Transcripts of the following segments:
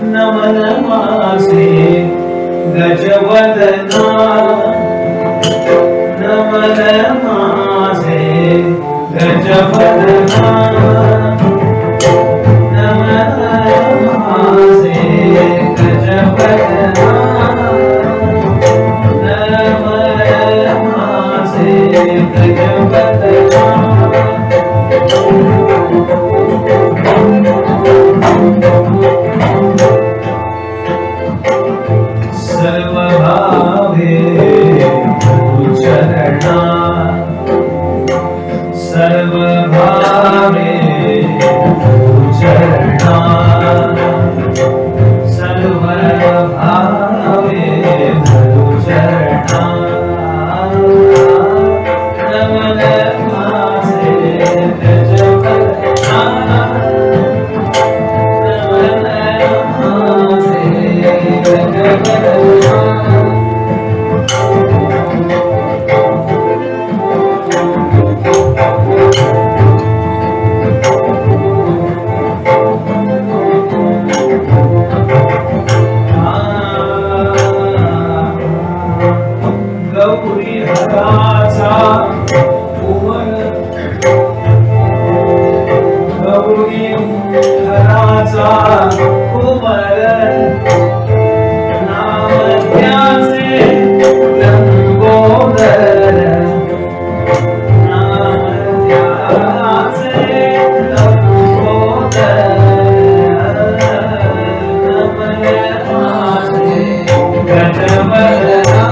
नमन माझे गजवदना, नमन माझे गजवदना, नमन माझे गजवदना, नमन माझे गजवदना. सर्व भावे चरणा, सर्व भावे चरणा, सर्व भावे चरणा. नमन माझे गजवदना, नमन माझे गजवदना. गौरी हराचा उमर, गौरी हराचा उमर, नाम त्याचे लंबोदर, नाम त्याचे लंबोदर. नमन माझे गजवदना,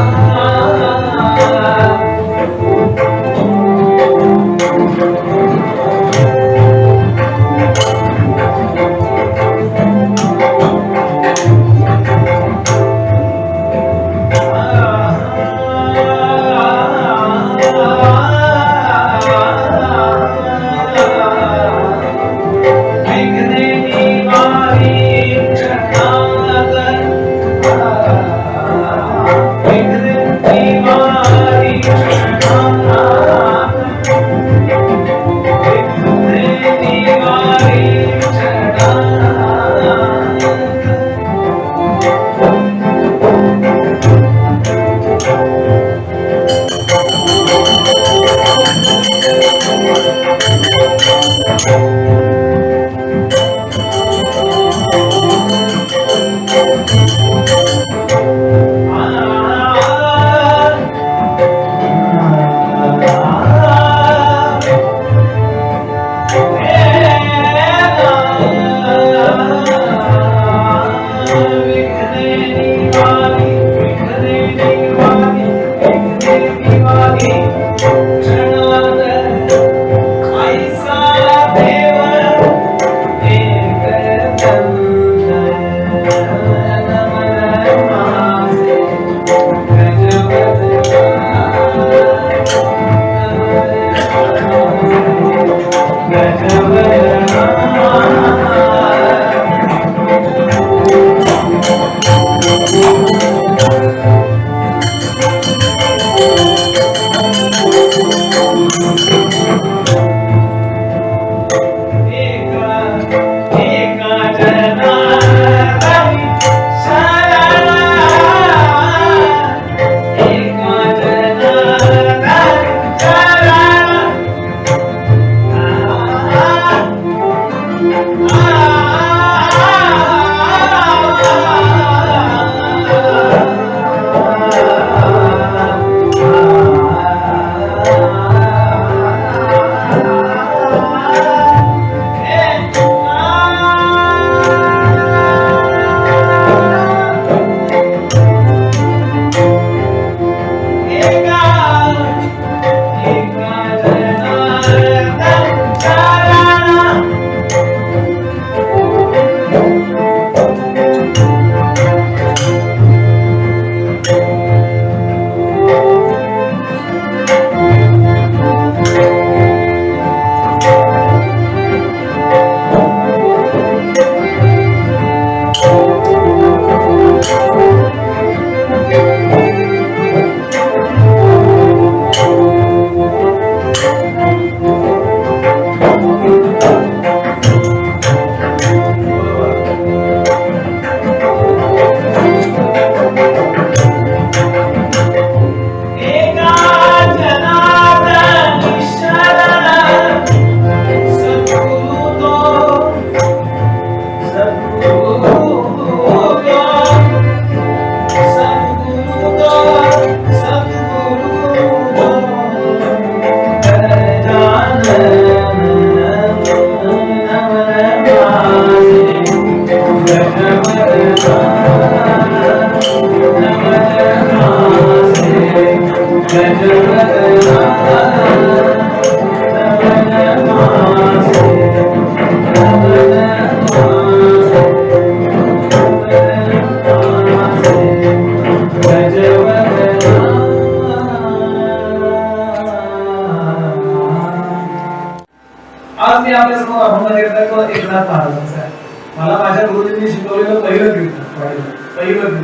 आज मी आपल्या समोर अभंग घेतला तो एकनाथ महाराजांचा आहे. मला माझ्या गुरुजींनी शिकवलेलं पहिलं कीर्तन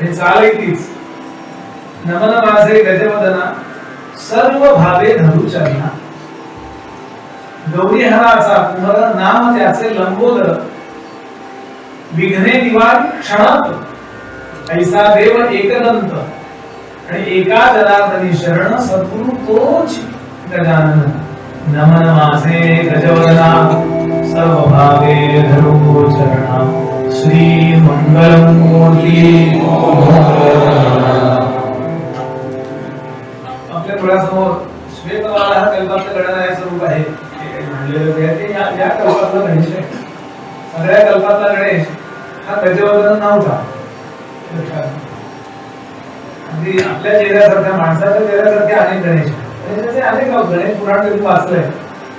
हे चाल आहे तीच. नमन माझे गजवदना सर्व भावे धरू चरणा. गौरी हराचा कुमर नाम त्याचे लंबोदर. विघ्ने निवारी क्षणात ऐसा देव एकदंत. आणि एका जनार्दनी शरण सद्गुरु तोच गजानन. नमन माझे गजवदना सर्व भावे धरू चरणा. श्री मंगलम मूर्ती आपल्या डोळ्यासमोर श्वेतवाला हा कल्पातलं गणरायाचं रूप आहे. या कल्पातला गणेश आहे. सगळ्या कल्पातला गणेश हा गजवदन नव्हता. अगदी आपल्या चेहऱ्यासारख्या माणसाच्या चेहऱ्यासारखे अनेक गणेश. गणेशाचे अनेक गणेश पुराण त्यांनी वाचलंय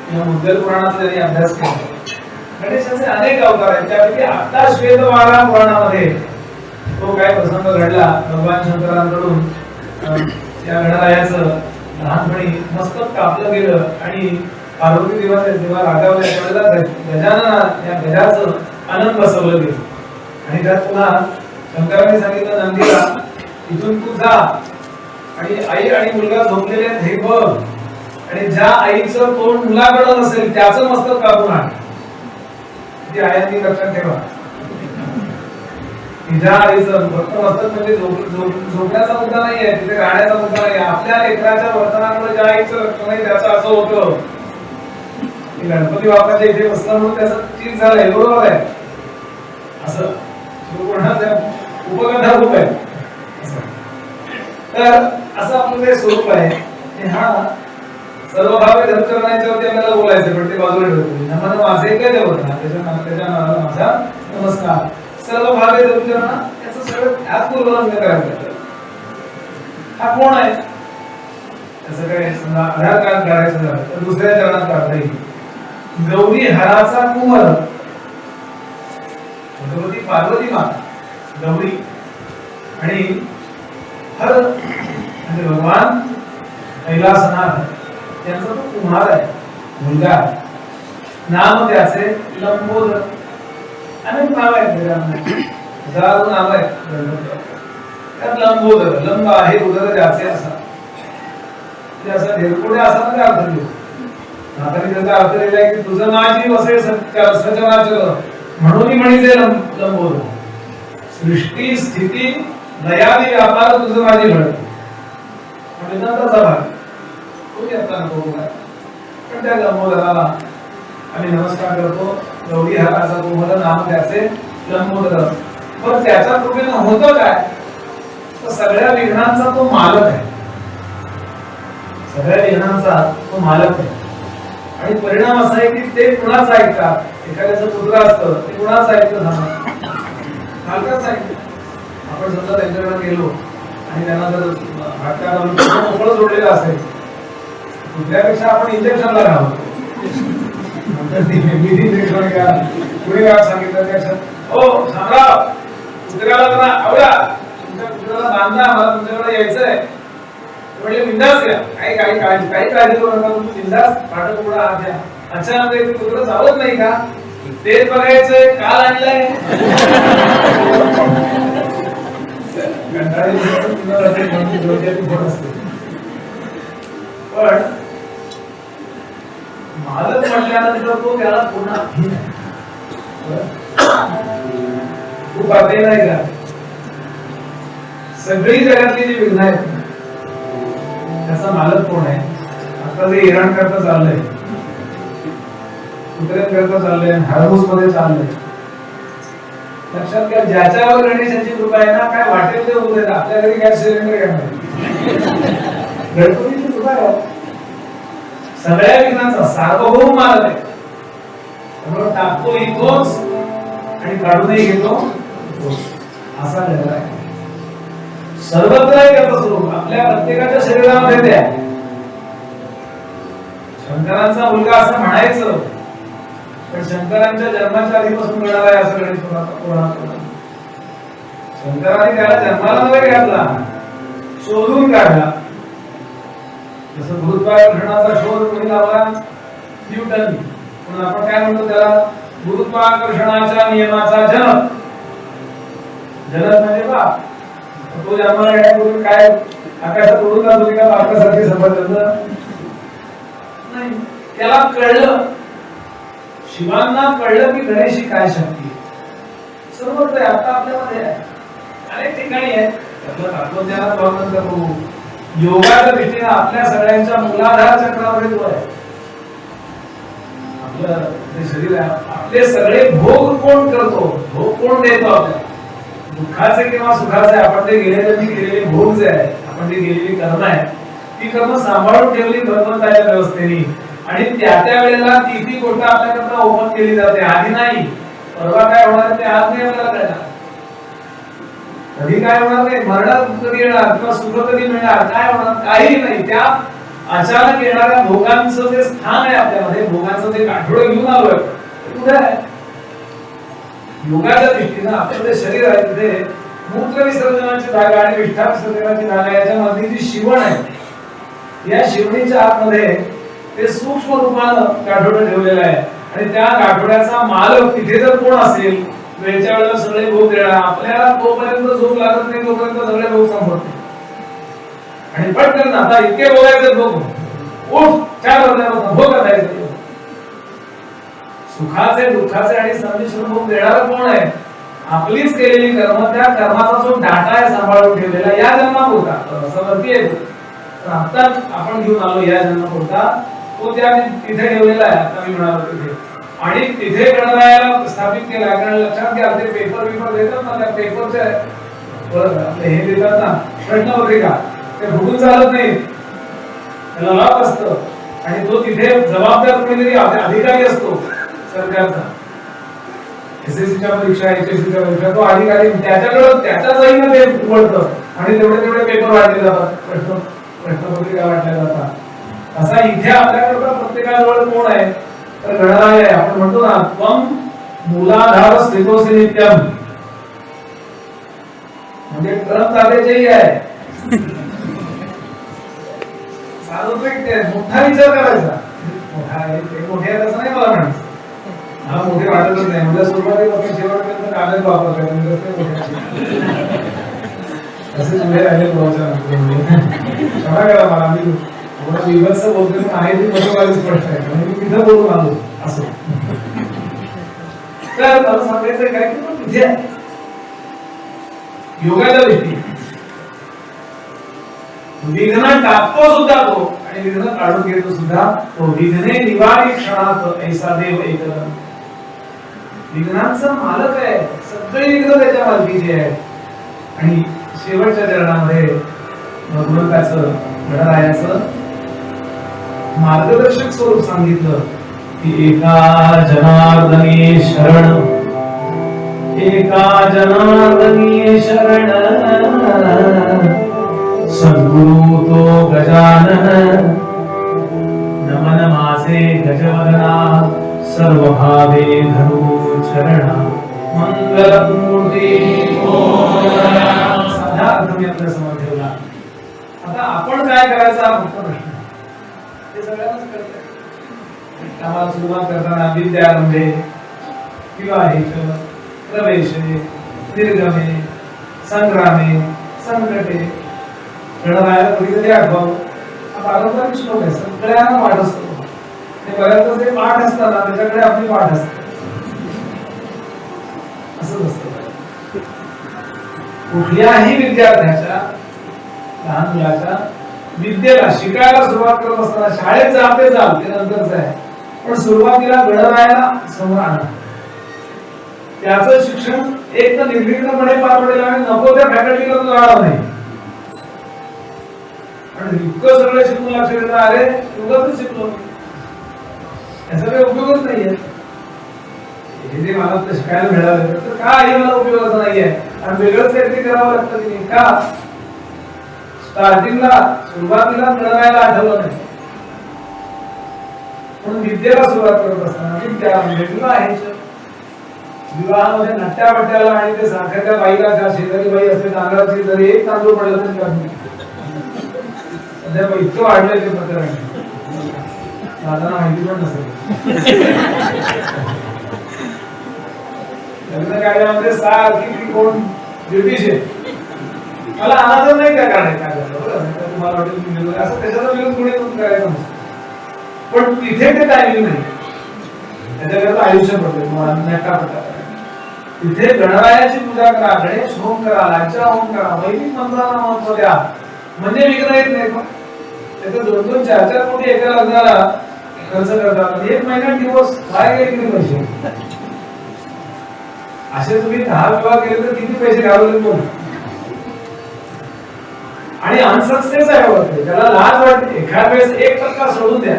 किंवा मुद्गल पुराणाचा त्यांनी अभ्यास केला. गणेशाचे अनेक अवतार आहेत. त्यापैकी आता श्वेतवारा पुराणामध्ये तो काय प्रसंग घडला. भगवान शंकरांकडून त्या गणरायाचं लहानपणी मस्तक कापलं गेलं आणि पार्वती जेव्हा रागावल्या त्यावेळेला गजानन या गजाचं आनंद बसवलं गेलं. आणि त्यात पुन्हा शंकरांनी सांगितलं नंदीला इथून तू जा आणि आई आणि मुलगा झोपलेले आहेत हे बघ. आणि ज्या आईचं तोंड मुलाकडे नसेल त्याचं मस्तक कापून आण. ती आयांनी लक्षात ठेवा. तिच्या आईचं फक्त मस्तक म्हणजे झोपण्याचा मुद्दा नाहीये, तिथे राहण्याचा मुद्दा नाही. आपल्या लेकराच्या वर्तनामुळे ज्या आईचं लक्ष नाही त्याचं असं होतं. गणपती बाप्पाच्या इथे बसला म्हणून त्याचं चीज झालंय. बरोबर आहे असं उपकथा खूप आहे. तर असं आपलं जे स्वरूप आहे हा सर्व भावे धर्मचरणाच्या वरती आपल्याला बोलायचं पण ते बाजूला ठेवतो. नमन माझे गजवदना त्याच्या नावाला माझा नमस्कार. सर्व भावे धर्मचरणा याचं सगळं ह्यात पूर्वलंब करायचं. हा कोण आहे त्याचं काय समजा आधार कार्ड काढायचं झालं तर दुसऱ्या चरणात काढता येईल. गौरी हराचा कुमर भगवती पार्वती माता गौरी आणि हर म्हणजे भगवान कैलासनाथ त्यांचा तो कुमार आहे मुलगा. नाम त्याचे लंबोदर. अनेक नाव आहेत हजारो नाव आहेत. त्यात लंबोदर लंब आहे उदर त्याचे असा असं ढेरपुढे असा नका अर्थ घेऊ. आता त्याचा अर्थ लिहिला आहे की तुझं माझी वसे सचराचर म्हणून म्हणीचे लंबोदर. सृष्टी स्थिती लयादी व्यापार तुझं माझी घडत म्हणजे नंतरचा भाग कोणी आता नको पण त्या लंबोदराला आम्ही नमस्कार करतो. गौरी हराचा कुमर नाम त्याचे लंबोदर. पण त्याच्या कृपेनं होतं काय तर सगळ्या विघ्नांचा तो मालक आहे. सगळ्या विघ्नांचा तो मालक आहे. आणि परिणाम असा आहे की ते कुणाच ऐकतात. एखाद्याचं पुत्र असतं ते कुणाच ऐकतं मालकाच ऐकतं. आपण समजा त्यांच्याकडे गेलो आणि त्यांना जर मोकळं सोडलेलं असेल कुठल्यापेक्षा आपण इंजेक्शनला राहतो. पुढे काय सांगितलं त्याच्यात हो शामराव कुत्र्याला जरा आवडा तुमच्या कुत्र्याला बांधा मला तुमच्याकडे यायचंय म्हणजे बिंदास या. काही काळजी करू नका. तुम्ही बिंदास पाठक पुढे आत द्या. अचानक ते कुत्र चावत नाही का तेच बघायचंय काल आणलंय. पण मालक म्हटल्यानंतर तो त्याला पुन्हा खूप पातळी नाही का. सगळी जगातली जी विघ्न आहेत त्याचा मालक कोण आहे. आता जे इराण करता चाललंय कुत्र्यात करता चाललंय हार्मोस मध्ये चाललंय लक्षात घ्या. ज्याच्यावर गणेशाची कृपा आहे ना काय वाटेल ते होऊ देत. आपल्या घरी गॅस सिलेंडर घेणार गणपतीची कृपा आहे. सगळ्या विघ्नांचा सार्वभौम मालक आहे. त्यामुळे टाकतो इथोच आणि काढूनही घेतो असा निर्णय आहे. सर्वत्र आहे त्याचं स्वरूप आपल्या प्रत्येकाच्या शरीरामध्ये ते आहे. शंकरांचा मुलगा असं म्हणायचं पण शंकरांच्या जन्माच्या आधीपासून मिळाला आहे असं गणेश पुराणात. शंकरांनी त्याला जन्माला नव्हे घातला शोधून काढला. जसं गुरुत्वाकर्षणाचा शोध कोणी लावला न्यूटन. म्हणून आपण काय म्हणतो त्याला, गुरुत्वाकर्षणाच्या नियमाचा जनक. जनक म्हणजे बाप. तो जन्माला येण्यापूर्वी काय आकाशात उडून जात होती का बापासारखी सफरचंद? नाही. त्याला कळलं, शिवांना कळलं की गणेश ही काय शक्ती. सर्वत्र आता आपल्यामध्ये आहे, अनेक ठिकाणी आहे. त्यातलं तत्वज्ञानात वर्णन करतो. योगाच्या दृष्टीने आपल्या सगळ्यांच्या मूलाधार चक्रामध्ये जो आहे आपलं जे शरीर आहे, आपले सगळे भोग कोण करतो, भोग कोण देतो आपल्याला, दुःखाचे किंवा सुखाचे. आपण ते केलेले भोग जे आहे, आपण ते केलेली कर्म आहे, ती कर्म सांभाळून ठेवली भगवंताच्या व्यवस्थेने. आणि त्या त्या वेळेला ती गोष्ट आपल्याकडे ओपन केली जाते. आधी नाही, परवा काय होणार ते आज नाही आपल्याला कळणार. कधी काय होणार नाही, मरण कधी येणार किंवा सुख कधी मिळणार, काय होणार काही नाही. त्या अचानक येणाऱ्या भोगांचं जे स्थान आहे आपल्यामध्ये, भोगांचं जे गाठोडं घेऊन आलोय ते कुठे आहे? योगाच्या दृष्टीनं आपलं जे शरीर आहे तिथे मूत्र विसर्जनाची जागा आणि विष्ठा विसर्जनाची जागा याच्या मध्ये जी शिवण आहे, या शिवणीच्या आतमध्ये ते सूक्ष्म रूपानं गाठोडं ठेवलेलं आहे. आणि त्या गाठोड्याचा मालक तिथे जर कोण असेल, वेळच्या वेळेला सगळे भोग देणार, आपल्याला तोपर्यंत झोप लागत नाही तोपर्यंत सगळे भोग संपत नाही. आणि पटकन आता इतके भोगायचे भोग, उठ 4 वाजल्यापासून भोग करायचे. सुखाचे दुःखाचे आणि संमिश्र भोग देणारा कोण आहे? आपलीच केलेली कर्म. त्या कर्माचा जो डाटा आहे सांभाळून ठेवलेला या जन्मापुरता, असं वरती आहे पण आता आपण घेऊन आलो या जन्मापुरता, तो त्या तिथे ठेवलेला आहे. आता मी म्हणालो तिथे, आणि तिथे गणरायाला स्थापित केला. कारण लक्षात घ्या, ते पेपर देतात ना, त्या पेपरचे हे देतात ना प्रश्नपत्रिका, ते भुगून चालत नाही, त्याला लाभ असतं. आणि तो तिथे जबाबदार कोणीतरी अधिकारी असतो सरकारचा. एसएससीच्या परीक्षा, एचएससीच्या परीक्षा, तो अधिकारी त्याच्याकडे त्याच्याच वहीनं ते उघडतं आणि तेवढे पेपर वाटले जातात, प्रश्नपत्रिका वाटल्या जातात. असा इथे आपल्याकडे प्रत्येकाजवळ कोण आहे? तर गणराय आहे. आपण म्हणतो ना, त्वं मूलाधार स्थितोसी नित्यम, म्हणजे क्रम दातेचेही आहे. सार्वत्रिक मोठा विचार करायचा. मोठा आहे ते मोठे आहे असं नाही मला म्हणायचं. मला मोठे वाटतच नाही. म्हणजे सुरुवातीपासून शेवटपर्यंत कागद वापरतो असे पुढे राहिले प्रवचन. क्षमा करा मला, मी विभत्स बोलतोय पण आहे ती मध्ये स्पष्ट आहे, म्हणजे मी तिथं बोलून आलो असं. तर मला सांगायचं काय की तिथे योगाच्या दृष्टी विघ्न टाकतो सुद्धा तो, आणि विघ्न काढून घेतो सुद्धा तो. विघ्ने निवारी क्षणात ऐसा देव एकदम. विघ्नांचा मालक आहे, सगळे विघ्न त्याच्या मालकीचे आहे. आणि शेवटच्या चरणामध्ये भगवंताचं, गणरायाचं मार्गदर्शक स्वरूप सांगितलं की एका जनार्दनी शरण, एका जनार्दनी शरण, सद्गुरु तो गजानन, नमन माझे गजवदना, सर्व भावे धनु चरणा, मंगलमूर्ती. साधा अर्थ मी आपल्या समोर ठेवला. आता आपण काय करायचा फक्त प्रश्न ते सगळ्यांनाच कळतंय. आम्हाला सुरुवात करताना विद्यारंभे, विवाहेषु, प्रवेशे, निर्गमे, संग्रामे, संकटे, गणरायाला कधीकधी आठवावं. हा पारंपरिक श्लोक आहे, सगळ्यांना पाठ असतो. ते बऱ्याच ते पाठ असताना त्याच्याकडे आपली पाठ असते, असंच असतं. कुठल्याही विद्यार्थ्याच्या, लहान मुलाच्या विद्येला शिकायला सुरुवात करत असताना, शाळेत जाते ते नंतरच आहे, पण सुरुवातीला गणरायाला समोर आणा. त्याचं शिक्षण एक तर निर्विघ्नपणे पार पडेल आणि नको त्या फॅकल्टीला तो जाणार नाही. पण इतकं सगळं शिकून लक्ष देतं, अरे उगाच शिकलो, याचा काही उपयोगच नाहीये. हे जे मला शिकायला मिळालं तर काय हे मला उपयोगाचं नाहीये, आणि वेगळंच काहीतरी करावं लागतं की नाही का? स्टार्टिंगला, सुरुवातीला गणरायाला आठवलं नाही, म्हणून विद्येला सुरुवात करत असताना विवाहामध्ये नट्ट्यापट्ट्याला आणि ते साखरेच्या बाईला, त्या शेजारी बाई असते तांदळाची, जरी एक तांदूळ पडलं तरी सध्या इतकं वाढलंय ते प्रकरण. दादांना माहिती पण नसेल. लग्न कार्यामध्ये सारखी कोण ज्योतिष आहे, मला अनादर नाही त्या कारणात तुम्हाला वाटेल असं त्याच्याचा विरोध कोणी करायचा नसतो. पण तिथे ते टायमिंग नाही, त्याच्याकरता आयुष्य पडते. तिथे गणरायाची पूजा करा, गणेश होम करा, लाचा होम करा, वैदिक मंत्रांना महत्व द्या, म्हणजे विघ्न येत नाही. पण त्याचे 2-2, 4-4 कोटी एका लग्नाला खर्च करतात, 1 महिन्यात दिवस काय गेले पैसे. असे तुम्ही 10 विवाह केले तर किती पैसे घालवले बोल. आणि अनसक्सेस आहे होते, त्याला लाज वाटते. एखाद्या वेळेस 1% सोडून द्या,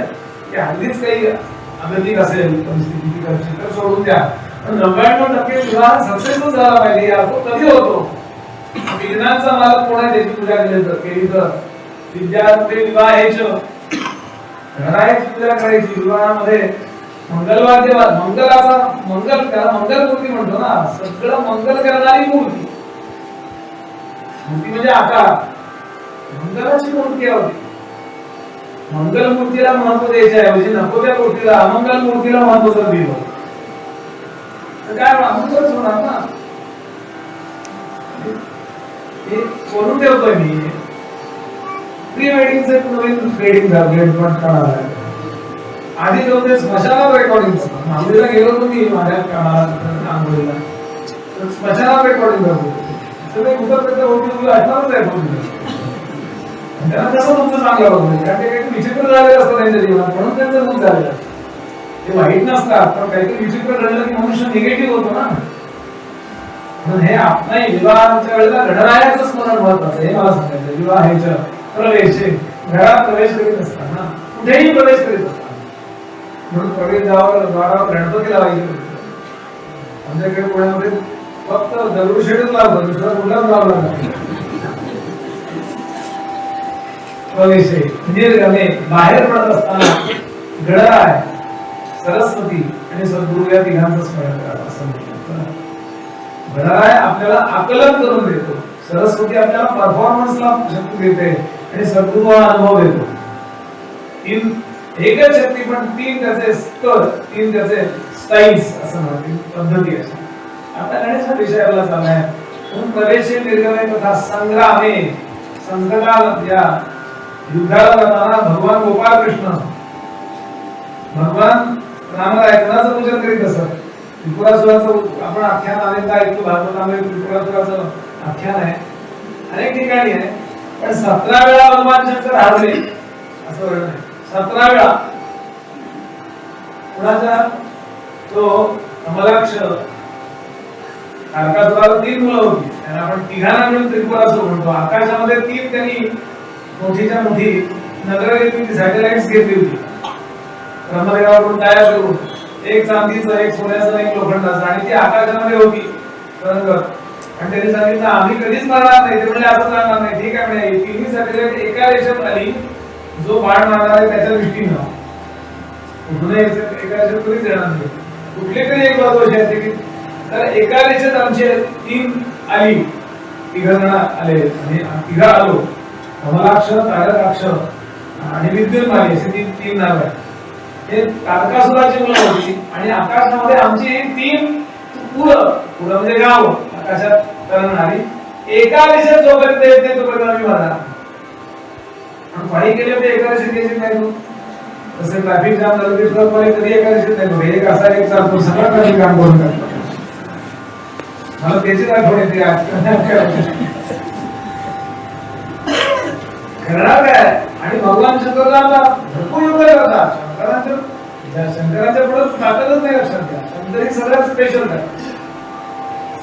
की अगदीच काही अगतिक असेल परिस्थिती तर सोडून द्या, पण 99% विवाह सक्सेसफुल झाला पाहिजे. यार तो कधी होतो, विघ्नांचा मालक कोण आहे त्याची पूजा केली तर विद्यार्थी विवाह गणरायाची पूजा करायची. विवाहामध्ये मंगलवाद्य, मंगलाचा मंगल, त्याला मंगलमूर्ती म्हणतो ना, सगळं मंगल करणारी मूर्ती. मूर्ती म्हणजे आकार, मंगलाची मूर्ती होती. मंगल मूर्तीला महत्व द्यायचे ऐवजी नको त्या गोष्टीला, अमंगल मूर्तीला महत्व जर दिलं तर काय अमंगलच होणार ना. हे बोलून ठेवतोय मी, प्री वेडिंगचं एक नवीन वेडिंग झालं. आधी जाऊन ते स्मशानात रेकॉर्डिंग, आंबोलीला गेलो होतो मी माझ्या कामाला, आंबोलीला स्मशानात रेकॉर्डिंग करत होतो. तर ते कुठं होती तुला आठवणच आहे. त्यांना कसं तुमचं चांगलं होतं, कारण ते काही विचित्र झालेलं असतं त्यांच्या जीवनात, म्हणून त्यांचं दूध झालेलं. ते वाईट नसतात, पण काहीतरी विचित्र घडलं की मनुष्य निगेटिव्ह होतो ना. म्हणून हे आपल्या विवाहाच्या वेळेला गणरायाचं स्मरण महत्वाचं, हे मला सांगायचं. विवाहाच्या प्रवेश, घरात प्रवेश करीत असताना, कुठेही प्रवेश करीत असताना, म्हणून प्रवेश द्वारावर गणपतीला पाहिजे. आमच्याकडे पुण्यामध्ये फक्त दगडूशेठच लावतो, दुसरा कुठलाच लावला नाही. प्रवेश निर्गमे, बाहेर पडत असताना गणराय, सरस्वती आणि सद्गुरू या तिघांचं स्मरण करा असं म्हटलं. गणराय आपल्याला आकलन करून देतो, सरस्वती आपल्याला परफॉर्मन्सला शक्ती देते आणि सद्गुरू हा अनुभव देतो. एकच शक्ती पण 3 त्याचे स्तर, 3 त्याचे स्टाईल्स असं म्हणतील, पद्धती अशा. आता गणेश विषयाला चाललाय. म्हणून प्रवेश निर्गमे तथा संग्रामे, संकटाला या युद्धाला जाताना भगवान गोपाळ कृष्ण, भगवान रामराय कोणाचं पूजन करीत असत. त्रिपुरासुराचं आपण आख्यान अनेकदा ऐकतो, भागवतामध्ये त्रिपुरासुराचं आख्यान आहे, अनेक ठिकाणी आहे. पण 17 वेळा भगवान शंकर हारले असं वर्णन आहे. 17 वेळा. कुणाचा तो कमलाक्ष, तारकासुराला 3 मुलं होती, त्यांना आपण तिघांना मिळून त्रिपुरासुर म्हणतो. आकाशामध्ये 3 त्यांनी मोठीच्या मोठी नगरनिर्मिती सॅटेलाइट्स घेतली होती ब्रह्मदेवाकडून तयार करून, एक चांदीचं, एक सोन्याचं, एक लोखंडाचं, आणि ती आकाशामध्ये होती तरंगत. आणि त्यांनी सांगितलं आम्ही कधीच मारणार नाही. ते म्हणजे असं जाणार नाही. ठीक आहे म्हणे, 3 सॅटेलाइट एका रेषेत आली, जो बाण मारणार आहे त्याच्या दृष्टीनं कुठूनही एका रेषेत कधीच येणार नाही. कुठली तरी एक बाजू अशी असते की तर एका रेषेत आमचे 3 आली, 3 जण आले आणि 3 आलो. कमलाक्ष, तारकाक्ष आणि विद्युन्माली असे 3 नाव आहेत. हे तारकासुराची मुलं होती. आणि आकाशामध्ये आमची 3 पुरं म्हणजे गाव आकाशात तरंगणारी, एका रेषेत जोपर्यंत येत नाही तोपर्यंत आम्ही मारणार. आणि पाणी केले ते एका रेषेत यायचे नाही. तसे ट्रॅफिक जाम झालं की ट्रकवाले कधी एका रेषेत नाही, एक असा एक चालतो, सगळं ट्रॅफिक काम करून टाकतो. मला त्याचीच आठवण येते. करणार काय. आणि भगवान शंकरला भरपूर युद्ध करतात. शंकराच्या पुढे ताकदच नाही लक्षात घ्या. शंकर ही सगळ्यात स्पेशल आहे.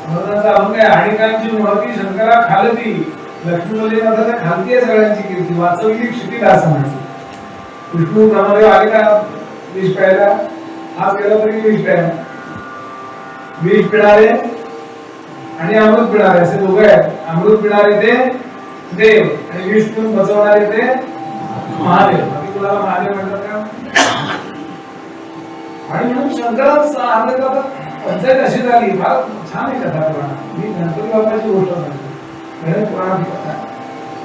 समर्थांचा अभंग आहे, हाडिकांची मुळती शंकरा खालती, लक्ष्मीनाथाच्या खालती आहे सगळ्यांची कीर्ती, वाचवली क्षितिला असं म्हणतो. विष्णू ब्रह्मदेव आले का विष प्यायला, आज गेला तरी विष प्यायला. विष पिणारे आणि अमृत पिणारे असे दोघे आहेत. अमृत पिणारे ते देव आणि विष्णू बचवणारे ते महादेव. तुला महादेव म्हणतात का. आणि म्हणून शंकराचा पंचायत अशी झाली. फार छान आहे कथा पुराण. मी गणपती बाप्पाची गोष्ट सांगतो, गणेश पुराणाची कथा.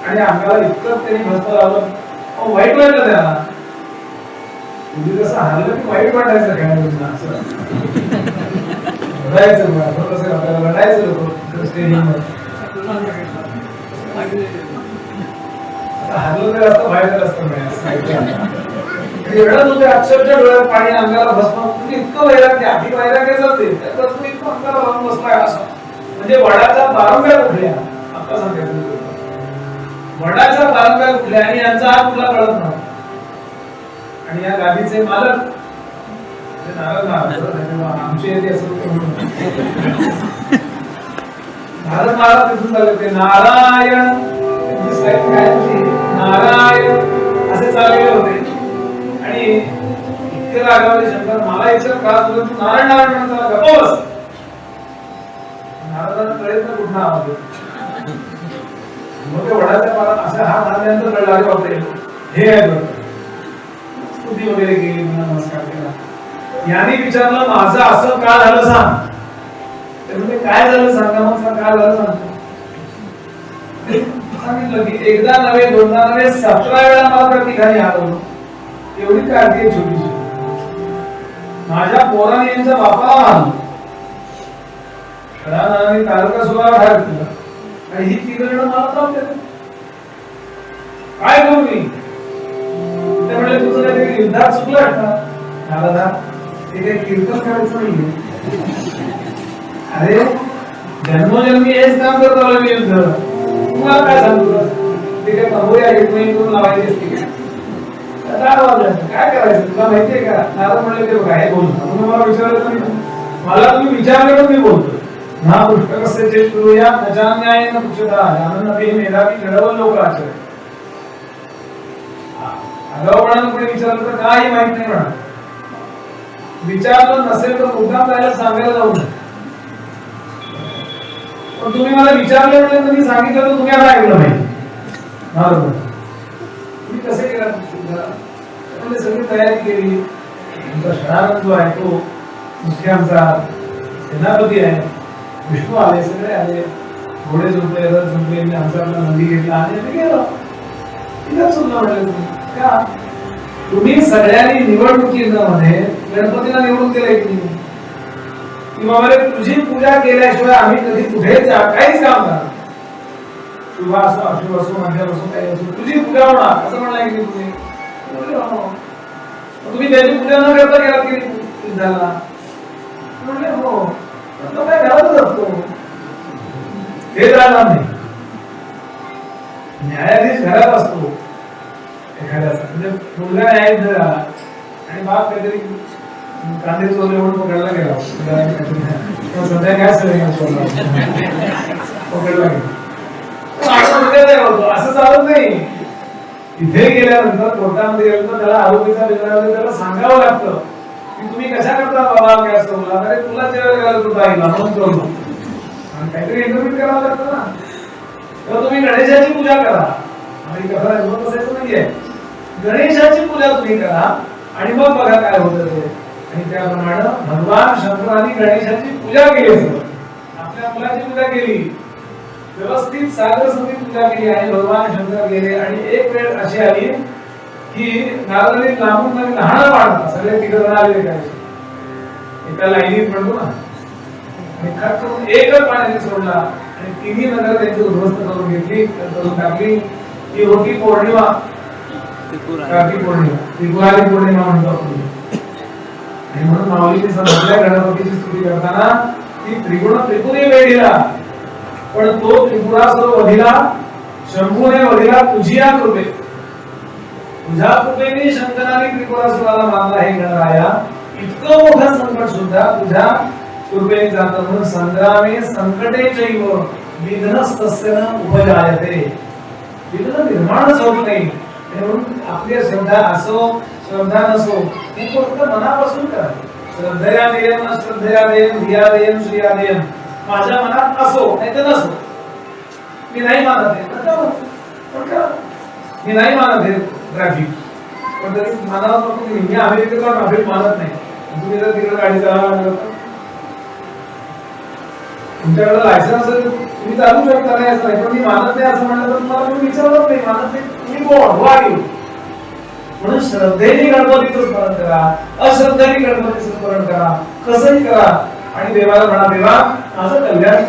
आणि अंगाला इतकं त्यांनी भस्म लावलं, वाईट वाटलं त्याला. तुझी कसं हरलं की वाईट वाटायचं खेळाडूंना असं रडायचं कसं आपल्याला रडायचं लोक स्टेडियमवर हरलं तर असतं बाहेर असतं एवढं होते अक्षरशः डोळ्यात पाणी अंगाला भस्म तुम्ही इतकं वैराग्य आधी वैराग्याचं ते तुम्ही इतकं अंगाला लावून बसलाय असं म्हणजे वडाच्या पारंब्या कुठल्या आता सांगायचं वडाच्या पारंब्या कुठल्या आणि यांचा हात तुला कळत नव्हता आणि या गादीचे मालक आमचे येते असं भारत महाराज तिथून झाले ते नारायण नारायण असे चाललेले होते आणि इतके रागावले शंकर मला याच्या त्रास होतो तू नारायण नारायण म्हणतो गप्प बस नारायणाला कळेल ना कुठला आवाज मग ते वडाच्या पारात असा हात आणल्यानंतर कळला अरे बापरे हे आहे बरं स्तुती वगैरे केली नमस्कार केला याने विचारलं माझं असं का झालं सांग ते म्हणजे काय झालं सांगा मग काय झालं सांगतो सांगितलं की एकदा नव्हे दोनदा नव्हे 17 वेळा मला त्या ठिकाणी हलवलं एवढी कार्ती आहे छोटीशी माझ्या पोराने यांच्या बापाला मारलं आणि तारका सुद्धा ठार केला आणि ही तिघ जण मला त्रास देतात काय करू मी ते म्हणले तुझं काहीतरी युद्धात चुकलं का दादा ते काही कीर्तन करायचं नाहीये अरे जन्मोजन्मी हेच काम करत आलो मी युद्ध तुम्हाला काय सांगतो ते काय तंबोऱ्या घेत नाही करून लावायची असते काय करायचं तुला माहितीये का नारद म्हणले ते बघा हे बोलतो तुम्ही मला विचारलं मला तुम्ही विचारलं मी बोलतो ना पुस्तकस्य चेत करूया न जाण्याय न पुच्छता जानन्नपि मेधावी घडवल लोकाचे आगाऊपणानं पुढे विचारलं तर काही माहित नाही म्हणा विचारलं नसेल तर मुद्दाम जायला सांगायला जाऊ नये पण तुम्ही मला विचारले म्हणजे मी सांगितलं तर तुम्ही आता ऐकलं नाही बरोबर तुम्ही कसे केला म्हणजे सगळी तयारी केली तुमचा शरारत जो आहे तो मुख्य आमचा सेनापती आहे विष्णू आले सगळे आले घोडे झोपले रथ झोपले मी आमचा आपला नंदी घेतला आणि गेलो तिथं सुद्धा म्हटलं तुम्ही का तुम्ही सगळ्यांनी निवडणुकीमध्ये गणपतीला निवडून दिलंय की बाबा तुझी पूजा केल्याशिवाय आम्ही कधी कुठे काहीच काम करणार शुभ असो अशुभ असो मध्यम असो काही असो तुझी पूजा होणार असं म्हणलंय की तुम्ही त्याची पूजा न करता गेलात की झाला म्हणले हो तो काय घरातच असतो हे झाला नाही न्यायाधीश घरात असतो एखाद्याचा म्हणजे मुलगा न्यायाधीश झाला आणि बाप काहीतरी कांदे चोरले म्हणून पकडला गेला सध्या काय पकडला गेला असं चालत नाही तिथे गेल्यानंतर कोर्टामध्ये गेल्यानंतर त्याला आरोपीचा विचारला त्याला सांगावं लागतं की तुम्ही कशा करता बाबा गॅस सोडला अरे तुला जेवायला घालत होता आईला म्हणून सोडलो आणि काहीतरी इंटरव्ह्यू करावं लागतं ना तर तुम्ही गणेशाची पूजा करा आणि कसा हिंमत असायचं नाहीये गणेशाची पूजा तुम्ही करा आणि मग बघा काय होतं ते आणि त्याप्रमाणे भगवान शंकरांनी गणेशाची पूजा केली आपल्या मुलाची पूजा केली व्यवस्थित सागर समिती पूजा केली आणि भगवान शंकर गेले आणि एक वेळ अशी आली की नारदाने लांबून मध्ये लहान बाळ सगळे तिघ जण आले काय एका लाईनीत म्हणतो ना आणि खास करून एकच पाण्याने सोडला आणि तिन्ही नगर त्यांची उद्ध्वस्त करून घेतली करून टाकली ही होती पौर्णिमा कार्तिक पौर्णिमा त्रिपुरारी पौर्णिमा म्हणतो आपण आणि म्हणून माऊलीने सांगितलं गणपतीची स्तुती करताना की त्रिगुण त्रिपुरी वेळीला पण तो त्रिपुरासुर वधिला शंभूने वधिला तुझ्या कृपे तुझ्या कृपेने शंकराने त्रिपुरासुराला मारला हे गणराया इतकं मोठं संकट सुद्धा तुझ्या कृपेने जातं म्हणून संग्रामे संकटे चैव विघ्नस्तस्य न उपजायते विघ्न निर्माणच होत नाही म्हणून आपली श्रद्धा असो श्रद्धा नसो हे फक्त मनापासून करा श्रद्धया देयम अश्रद्धया देयम धिया देयम श्रिया देयम माझ्या मनात असो नाही तर नसो मी नाही मानत आहे मी नाही मानत आहे ट्रॅफिक पण तरी मानावं नको तुम्ही मी अमेरिकेचा ट्रॅफिक मानत नाही तुम्ही जर तिकडे गाडी चालवा तुमच्याकडे लायसन्स असेल तुम्ही चालू शकता नाही असं नाही पण मी मानत नाही असं म्हणलं तर तुम्हाला मी विचारलंच नाही मानत नाही तुम्ही कोण व्हाट यू म्हणून श्रद्धेने गणपतीचं स्मरण करा, अश्रद्धेने गणपतीचं स्मरण करा, कसंही करा आणि देवाला म्हणा, देवा माझं कल्याण